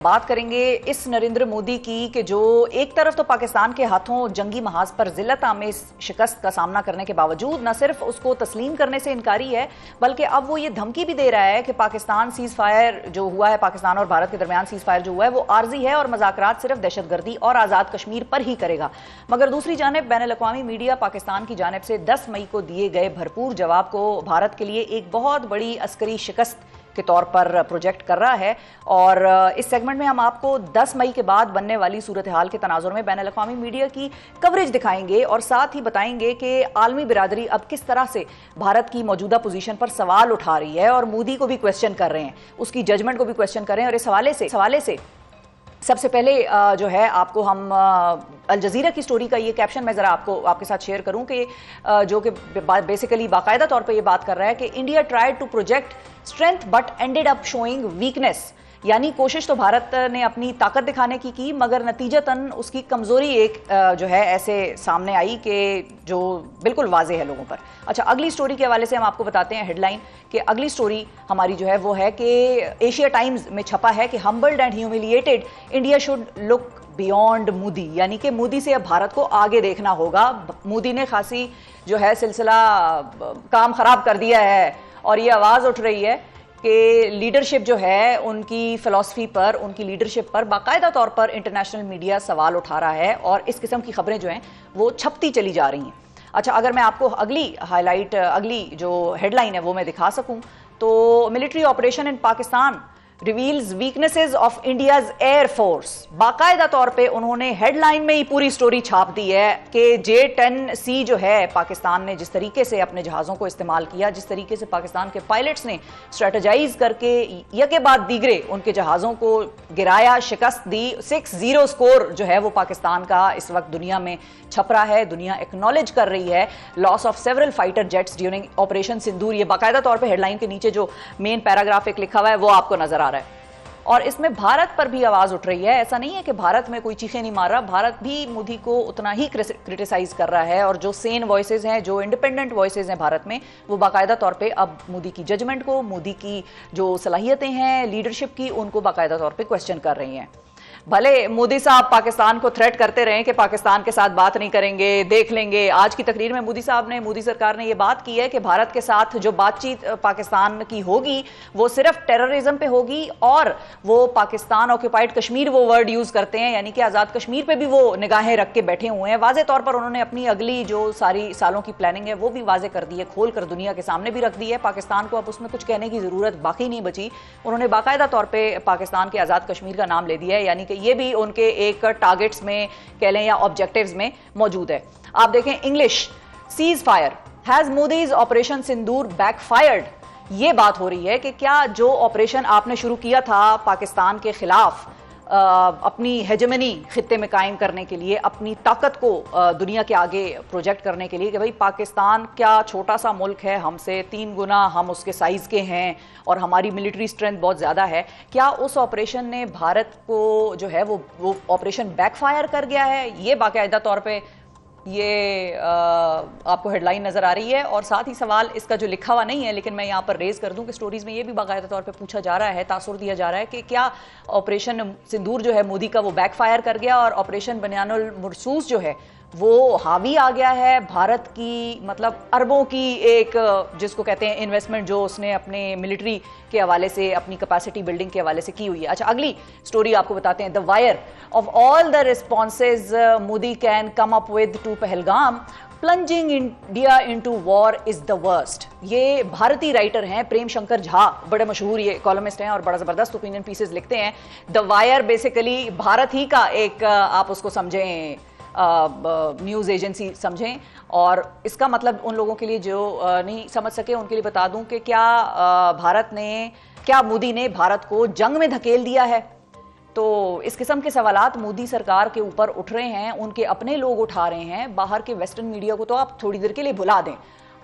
बात करेंगे इस नरेंद्र मोदी की कि जो एक तरफ तो पाकिस्तान के हाथों जंगी महाज पर जिल्लत आमेज शिकस्त का सामना करने के बावजूद न सिर्फ उसको तस्लीम करने से इनकारी है, बल्कि अब वो ये धमकी भी दे रहा है कि पाकिस्तान सीज फायर जो हुआ है, पाकिस्तान और भारत के दरमियान सीज फायर जो हुआ है वो आर्जी है और मज़ाकरात सिर्फ दहशतगर्दी और आज़ाद कश्मीर पर ही करेगा। मगर दूसरी जानिब बैनुल-अक़वामी मीडिया पाकिस्तान की जानिब से 10 मई को दिए गए भरपूर जवाब को भारत के लिए एक बहुत बड़ी अस्करी शिकस्त के तौर पर प्रोजेक्ट कर रहा है। और इस सेगमेंट में हम आपको 10 मई के बाद बनने वाली सूरत हाल के तनाजुर में बैनुल-अक़वामी मीडिया की कवरेज दिखाएंगे और साथ ही बताएंगे कि आलमी बिरादरी अब किस तरह से भारत की मौजूदा पोजीशन पर सवाल उठा रही है और मोदी को भी क्वेश्चन कर रहे हैं, उसकी जजमेंट को भी क्वेश्चन कर रहे हैं। और इस हवाले से सबसे पहले जो है आपको हम अल जज़ीरा की स्टोरी का ये कैप्शन मैं ज़रा आपके साथ शेयर करूं कि जो कि बेसिकली बाकायदा तौर पे ये बात कर रहा है कि India tried to project strength but ended up showing weakness, यानी कोशिश तो भारत ने अपनी ताकत दिखाने की मगर नतीजतन उसकी कमज़ोरी एक जो है ऐसे सामने आई कि जो बिल्कुल वाज़ेह है लोगों पर। अच्छा, अगली स्टोरी के हवाले से हम आपको बताते हैं हेडलाइन कि अगली स्टोरी हमारी जो है वो है कि एशिया टाइम्स में छपा है कि humbled and humiliated India should look beyond Modi, यानी कि मोदी से अब भारत को आगे देखना होगा। मोदी ने खासी जो है सिलसिला काम खराब कर दिया है और ये आवाज़ उठ रही है कि लीडरशिप जो है उनकी फ़िलॉसफी पर, उनकी लीडरशिप पर बाकायदा तौर पर इंटरनेशनल मीडिया सवाल उठा रहा है और इस किस्म की खबरें जो हैं वो छपती चली जा रही हैं। अच्छा, अगर मैं आपको अगली जो हेडलाइन है वो मैं दिखा सकूं तो military operation in Pakistan reveals weaknesses of India's air force, बाकायदा तौर पे उन्होंने हेडलाइन में ही पूरी स्टोरी छाप दी है कि J-10C जो है पाकिस्तान ने जिस तरीके से अपने जहाज़ों को इस्तेमाल किया, जिस तरीके से पाकिस्तान के पायलट्स ने स्ट्रेटेजाइज करके यके बाद दीगरे उनके जहाज़ों को गिराया, शिकस्त दी। 6-0 स्कोर जो है वो पाकिस्तान का इस वक्त दुनिया में छप रहा है, दुनिया एक्नॉलेज कर रही है। Loss of several fighter jets during operation Sindoor, ये बाकायदा तौर पर हेडलाइन के नीचे जो मेन पैराग्राफ एक लिखा हुआ है वो आपको नजर आ रहा है। और इसमें भारत पर भी आवाज उठ रही है। ऐसा नहीं है कि भारत में कोई चीखें नहीं मार रहा, भारत भी मोदी को उतना ही क्रिटिसाइज कर रहा है और जो सेन वॉइसेज हैं, जो इंडिपेंडेंट वॉइसेज हैं भारत में, वो बाकायदा तौर पे अब मोदी की जजमेंट को, मोदी की जो सलाहियतें हैं लीडरशिप की, उनको बाकायदा तौर पे क्वेश्चन कर रही हैं। भले मोदी साहब पाकिस्तान को थ्रेट करते रहे कि पाकिस्तान के साथ बात नहीं करेंगे, देख लेंगे। आज की तकरीर में मोदी सरकार ने यह बात की है कि भारत के साथ जो बातचीत पाकिस्तान की होगी वो सिर्फ टेररिज्म पे होगी और वो पाकिस्तान ऑक्यूपाइड कश्मीर वो वर्ड यूज करते हैं, यानी कि आज़ाद कश्मीर पे भी वो निगाहें रख के बैठे हुए हैं। वाज़े तौर पर उन्होंने अपनी अगली जो सारी सालों की प्लानिंग है वो भी वाजे कर दी है, खोल कर दुनिया के सामने भी रख दी है। पाकिस्तान को अब उसमें कुछ कहने की जरूरत बाकी नहीं बची। उन्होंने बाकायदा तौर पर पाकिस्तान के आज़ाद कश्मीर का नाम ले दिया है, यानी कि ये भी उनके एक टारगेट्स में कह लें या ऑब्जेक्टिव्स में मौजूद है। आप देखें, English cease fire has Modi's operation Sindoor backfired, ये बात हो रही है कि क्या जो ऑपरेशन आपने शुरू किया था पाकिस्तान के खिलाफ अपनी हेजेमनी खित्ते में कायम करने के लिए, अपनी ताकत को दुनिया के आगे प्रोजेक्ट करने के लिए कि भाई पाकिस्तान क्या छोटा सा मुल्क है, हमसे 3 गुना हम उसके साइज के हैं और हमारी मिलिट्री स्ट्रेंथ बहुत ज़्यादा है, क्या उस ऑपरेशन ने भारत को जो है वो ऑपरेशन बैकफायर कर गया है? ये बाकायदा तौर पे ये आपको हेडलाइन नजर आ रही है। और साथ ही सवाल इसका जो लिखा हुआ नहीं है लेकिन मैं यहाँ पर रेज कर दूं कि स्टोरीज में ये भी बाकायदा तौर पे पूछा जा रहा है, तासुर दिया जा रहा है कि क्या ऑपरेशन सिंदूर जो है मोदी का वो बैकफायर कर गया और ऑपरेशन बनियानुल मुरसूस जो है वो हावी आ गया है भारत की, मतलब अरबों की एक जिसको कहते हैं इन्वेस्टमेंट जो उसने अपने मिलिट्री के हवाले से, अपनी कैपेसिटी बिल्डिंग के हवाले से की हुई है। अच्छा, अगली स्टोरी आपको बताते हैं। The wire of all the responses Modi can come up with two Pahalgam, plunging India into war is the worst. ये भारतीय राइटर हैं प्रेम शंकर झा, बड़े मशहूर ये कॉलमिस्ट हैं और बड़ा जबरदस्त ओपिनियन पीसेस लिखते हैं। द वायर बेसिकली भारत ही का एक आप उसको समझें न्यूज़ एजेंसी समझें, और इसका मतलब उन लोगों के लिए जो नहीं समझ सके उनके लिए बता दूं कि क्या मोदी ने भारत को जंग में धकेल दिया है। तो इस किस्म के सवालात मोदी सरकार के ऊपर उठ रहे हैं, उनके अपने लोग उठा रहे हैं। बाहर के वेस्टर्न मीडिया को तो आप थोड़ी देर के लिए भुला दें।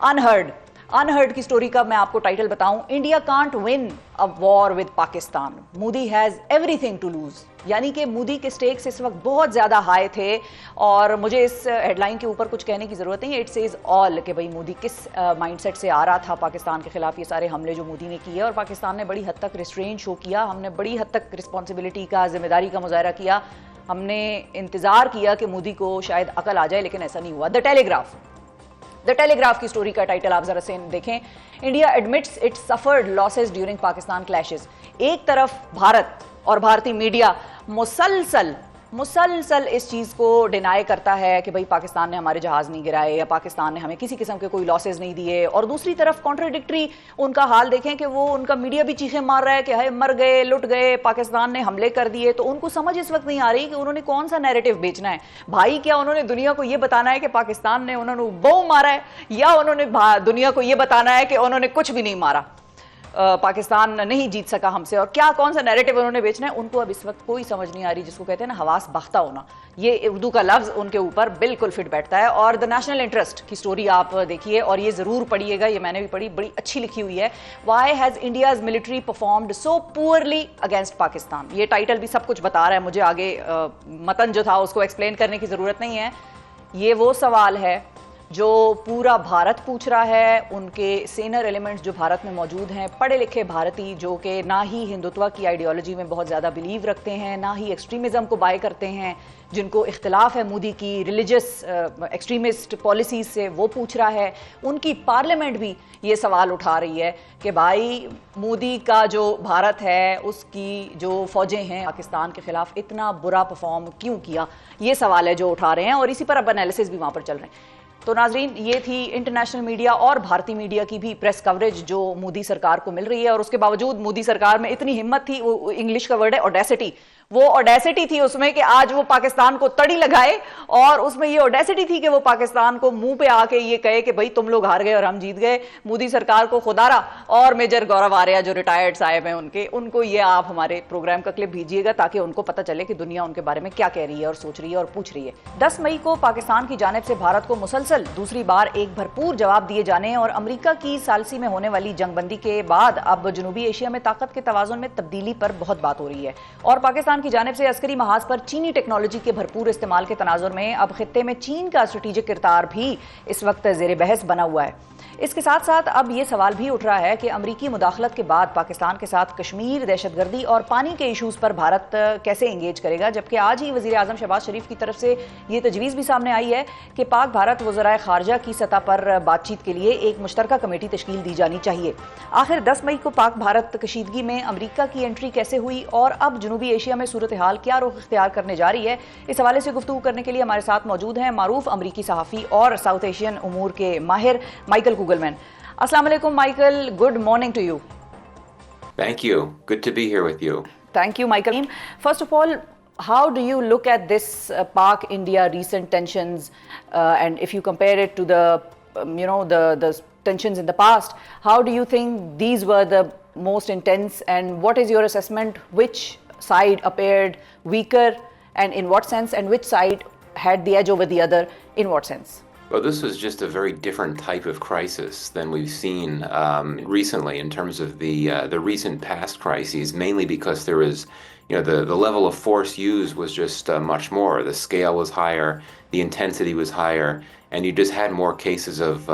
अनहर्ड अनहर्ड की स्टोरी का मैं आपको टाइटल बताऊं, India can't win a war with Pakistan, Modi has everything to lose. यानी कि मोदी के स्टेक्स इस वक्त बहुत ज्यादा हाई थे और मुझे इस हेडलाइन के ऊपर कुछ कहने की जरूरत नहीं है, इट सेज ऑल कि भाई मोदी किस माइंडसेट से आ रहा था पाकिस्तान के खिलाफ ये सारे हमले जो मोदी ने किए, और पाकिस्तान ने बड़ी हद तक रिस्ट्रेन शो किया, हमने बड़ी हद तक रिस्पॉन्सिबिलिटी का, जिम्मेदारी का मुजाहरा किया, हमने इंतजार किया कि मोदी को शायद अकल आ जाए, लेकिन ऐसा नहीं हुआ। द टेलीग्राफ की स्टोरी का टाइटल आप जरा से देखें, India admits it suffered losses during Pakistan clashes. एक तरफ भारत और भारतीय मीडिया मुसलसल इस चीज को डिनाई करता है कि भाई पाकिस्तान ने हमारे जहाज नहीं गिराए या पाकिस्तान ने हमें किसी किस्म के कोई लॉसेस नहीं दिए, और दूसरी तरफ कॉन्ट्राडिक्टरी उनका हाल देखें कि वो उनका मीडिया भी चीखें मार रहा है कि हाय मर गए, लुट गए, पाकिस्तान ने हमले कर दिए। तो उनको समझ इस वक्त नहीं आ रही कि उन्होंने कौन सा नैरेटिव बेचना है। भाई क्या उन्होंने दुनिया को यह बताना है कि पाकिस्तान ने उन्होंने बम मारा है, या उन्होंने दुनिया को यह बताना है कि उन्होंने कुछ भी नहीं मारा, पाकिस्तान नहीं जीत सका हमसे, और क्या कौन सा नैरेटिव उन्होंने बेचना है, उनको अब इस वक्त कोई समझ नहीं आ रही। जिसको कहते हैं ना हवास बाख्ता होना, ये उर्दू का लफ्ज उनके ऊपर बिल्कुल फिट बैठता है। और द नेशनल इंटरेस्ट की स्टोरी आप देखिए और ये जरूर पढ़िएगा, ये मैंने भी पढ़ी, बड़ी अच्छी लिखी हुई है। Why has India's military performed so poorly against Pakistan. ये टाइटल भी सब कुछ बता रहा है, मुझे आगे मतन जो था उसको एक्सप्लेन करने की जरूरत नहीं है। ये वो सवाल है जो पूरा भारत पूछ रहा है, उनके सीनियर एलिमेंट्स जो भारत में मौजूद हैं, पढ़े लिखे भारतीय जो कि ना ही हिंदुत्व की आइडियोलॉजी में बहुत ज़्यादा बिलीव रखते हैं, ना ही एक्सट्रीमिज़म को बाय करते हैं, जिनको इख्तिलाफ है मोदी की रिलीजियस एक्सट्रीमिस्ट पॉलिसीज़ से, वो पूछ रहा है। उनकी पार्लियामेंट भी ये सवाल उठा रही है कि भाई मोदी का जो भारत है उसकी जो फ़ौजें हैं पाकिस्तान के ख़िलाफ़ इतना बुरा परफॉर्म क्यों किया, ये सवाल है जो उठा रहे हैं, और इसी पर अब एनालिसिस भी वहाँ पर चल रहे हैं। तो नाजरीन, ये थी इंटरनेशनल मीडिया और भारतीय मीडिया की भी प्रेस कवरेज जो मोदी सरकार को मिल रही है, और उसके बावजूद मोदी सरकार में इतनी हिम्मत थी, वो इंग्लिश का वर्ड है ऑडेसिटी, वो ऑडेसिटी थी उसमें कि आज वो पाकिस्तान को तड़ी लगाए, और उसमें ये ऑडेसिटी थी कि वो पाकिस्तान को मुंह पे आके ये कहे कि भाई तुम लोग हार गए और हम जीत गए। मोदी सरकार को खुदारा और मेजर गौरव आर्या जो रिटायर्ड साहब हैं उनको ये आप हमारे प्रोग्राम का क्लिप भेजिएगा ताकि उनको पता चले कि दुनिया उनके बारे में क्या कह रही है और सोच रही है और पूछ रही है। 10 मई को पाकिस्तान की जानिब से भारत को मुसलसल दूसरी बार एक भरपूर जवाब दिए जाने और अमेरिका की सालसी में होने वाली जंगबंदी के बाद अब जनूबी एशिया में ताकत के तवाज़ुन में तब्दीली पर बहुत बात हो रही है, और पाकिस्तान की जानिब से अस्करी महाज पर चीनी टेक्नोलॉजी के भरपूर इस्तेमाल के तनाजुर में अब खित्ते में चीन का स्ट्रेटेजिक किरदार भी इस वक्त ज़ेर बहस बना हुआ है। इसके साथ साथ अब यह सवाल भी उठ रहा है कि अमरीकी मुदाखलत के बाद पाकिस्तान के साथ कश्मीर, दहशतगर्दी और पानी के इशूज़ पर भारत कैसे एंगेज करेगा, जबकि आज ही वज़ीर आज़म शहबाज शरीफ की तरफ से ये तजवीज़ भी सामने आई है कि पाक भारत वज़राए ख़ारजा की सतह पर बातचीत के लिए एक मुश्तरका कमेटी तश्कील दी जानी चाहिए। आखिर 10 मई को पाक भारत कशीदगी में अमरीका की एंट्री कैसे हुई और अब जनूबी एशिया में सूरत हाल क्या रुख इख्तियार करने जा रही है, इस हवाले से गुफ्तगू करने के लिए हमारे साथ मौजूद हैं मारूफ अमरीकी सहाफ़ी और साउथ एशियन उमूर के माहिर माइकल कुगलमैन। अस्सलाम वालेकुम Michael, good morning to you. Thank you. Good to be here with you. Thank you, Michael. First of all, how do you look at this Pak-India recent tensions, and if you compare it to the the tensions in the past, how do you think these were the most intense, and what is your assessment? Which side appeared weaker, and in what sense, and which side had the edge over the other, in what sense? Well, this was just a very different type of crisis than we've seen recently in terms of the recent past crises, mainly because there was, the level of force used was just much more. The scale was higher, the intensity was higher, and you just had more cases of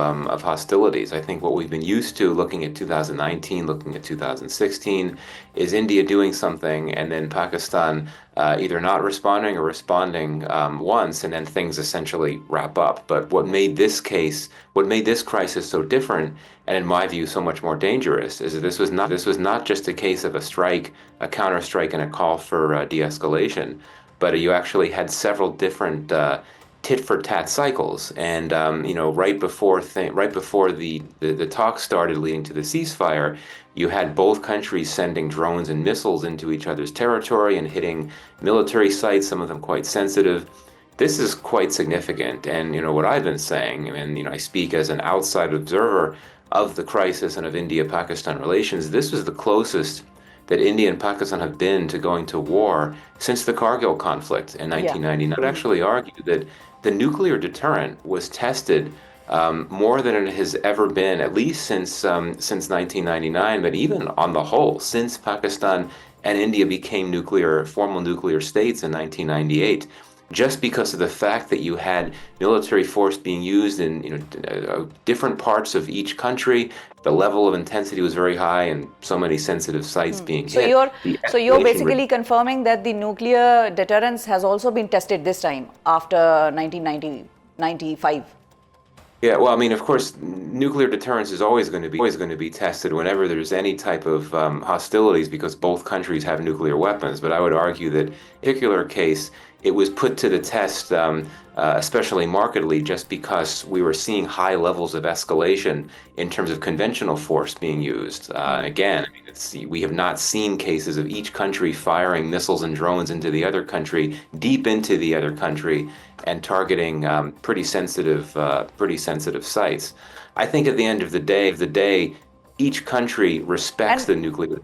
hostilities. I think what we've been used to looking at 2019, looking at 2016, is India doing something and then Pakistan either not responding or responding once, and then things essentially wrap up. But what made this crisis so different, and in my view so much more dangerous, is that this was not just a case of a strike, a counter-strike, and a call for de-escalation, but you actually had several different tit-for-tat cycles, and right before the talks started leading to the ceasefire, you had both countries sending drones and missiles into each other's territory and hitting military sites, some of them quite sensitive. This is quite significant, and what I've been saying, and I speak as an outside observer of the crisis and of India-Pakistan relations, this was the closest that India and Pakistan have been to going to war since the Kargil conflict in 1999. I would actually argue that the nuclear deterrent was tested more than it has ever been, at least since 1999, but even on the whole, since Pakistan and India became formal nuclear states in 1998. Just because of the fact that you had military force being used in different parts of each country, the level of intensity was very high, and so many sensitive sites being So hit. you're basically confirming that the nuclear deterrence has also been tested this time after 1995. Yeah, well, I mean, of course, nuclear deterrence is always going to be tested whenever there's any type of hostilities, because both countries have nuclear weapons. But I would argue that in this particular case, it was put to the test, especially markedly, just because we were seeing high levels of escalation in terms of conventional force being used. Again, I mean, we have not seen cases of each country firing missiles and drones into the other country, deep into the other country, and targeting pretty sensitive sites. I think at the end of the day, each country respects the nuclear